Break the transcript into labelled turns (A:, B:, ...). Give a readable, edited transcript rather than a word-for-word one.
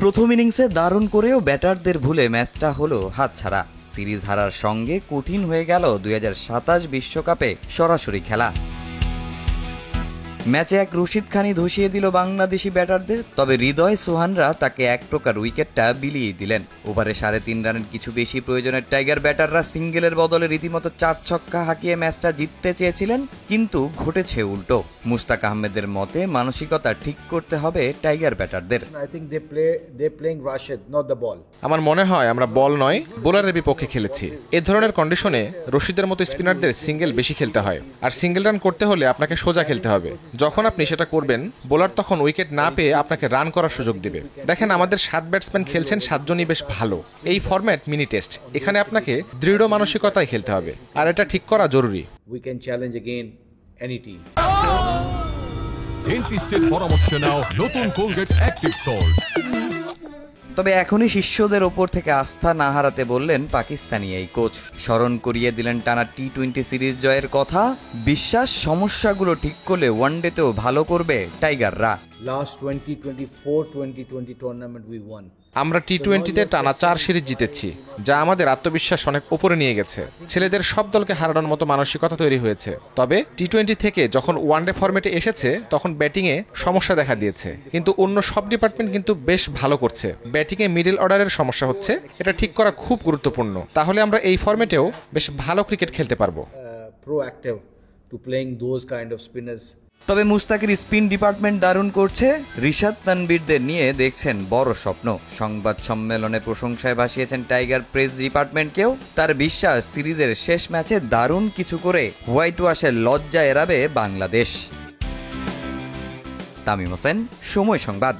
A: প্রথম ইনিংসে দারুণ করেও ব্যাটারদের ভুলে ম্যাচটা হলো হাতছাড়া। সিরিজ হারার সঙ্গে কঠিন হয়ে গেল 2027 বিশ্বকাপে সরাসরি খেলা। ম্যাচে এক রশিদ খানি ধসিয়ে দিল বাংলাদেশি ব্যাটারদের, তবে হৃদয় সোহানরা তাকে এক প্রকার উইকেটটা বিলিয়ে দিলেন। ওভারে 3.5 রানের কিছু বেশি প্রয়োজনের টাইগার ব্যাটাররা সিঙ্গেলের বদলে রীতিমতো 4 ছক্কা হাঁকিয়ে ম্যাচটা জিততে চেয়েছিলেন, কিন্তু ঘটেছে উল্টো। মুশতাক আহমেদের মতে মানসিকতা ঠিক করতে হবে টাইগার ব্যাটারদের।
B: আমার মনে হয় আমরা বল নয় বোলারের বিপক্ষে খেলেছি। এ ধরনের কন্ডিশনে রশিদের মতো স্পিনারদের সিঙ্গেল বেশি খেলতে হয়, আর সিঙ্গেল রান করতে হলে আপনাকে সোজা খেলতে হবে। যখন আপনি সেটা করবেন, বোলার তখন উইকেট না পেয়ে আপনাকে রান করার সুযোগ দিবে। দেখেন, আমাদের 7 ব্যাটসম্যান খেলছেন, 7 জনই বেশ ভালো। এই ফরম্যাট মিনি টেস্ট, এখানে আপনাকে দৃঢ় মানসিকতায় খেলতে হবে, আর এটা ঠিক করা জরুরি।
C: ডেন্টিস্টের পরামর্শ নাও নতুন কোলগেট অ্যাক্টিভ সল্ট।
A: তবে এখনই শিষ্যদের ওপর থেকে আস্থা না হারাতে বললেন পাকিস্তানি এই কোচ। স্মরণ করিয়ে দিলেন টানা টি-20 সিরিজ জয়ের কথা। বিশ্বাস, সমস্যাগুলো ঠিক করলে ওয়ানডেতেও ভালো করবে টাইগাররা।
B: আমরা টি-20তে টানা 4 সিরিজ জিতেছি, যা আমাদের আত্মবিশ্বাস অনেক উপরে নিয়ে গেছে। ছেলেদের সব দলকে হারানোর মতো মানসিকতা তৈরি হয়েছে। তবে টি-20 থেকে যখন ওয়ানডে ফরম্যাটে এসেছে, তখন ব্যাটিংয়ে সমস্যা দেখা দিয়েছে, কিন্তু অন্য সব ডিপার্টমেন্ট কিন্তু বেশ ভালো করছে। ব্যাটিংয়ে মিডল অর্ডারের সমস্যা হচ্ছে, এটা ঠিক করা খুব গুরুত্বপূর্ণ। তাহলে আমরা এই ফরম্যাটেও বেশ ভালো ক্রিকেট খেলতে পারবো।
A: তবে মুশতাকের স্পিন ডিপার্টমেন্ট দারুণ করছে। রিশাদ তানভীরদের নিয়ে দেখছেন বড় স্বপ্ন। সংবাদ সম্মেলনে প্রশংসায় ভাসিয়েছেন টাইগার প্রেস ডিপার্টমেন্টকেও। তার বিশ্বাস, সিরিজের শেষ ম্যাচে দারুণ কিছু করে হোয়াইট ওয়াশের লজ্জা এড়াবে বাংলাদেশ। তামিম হোসেন, সময় সংবাদ।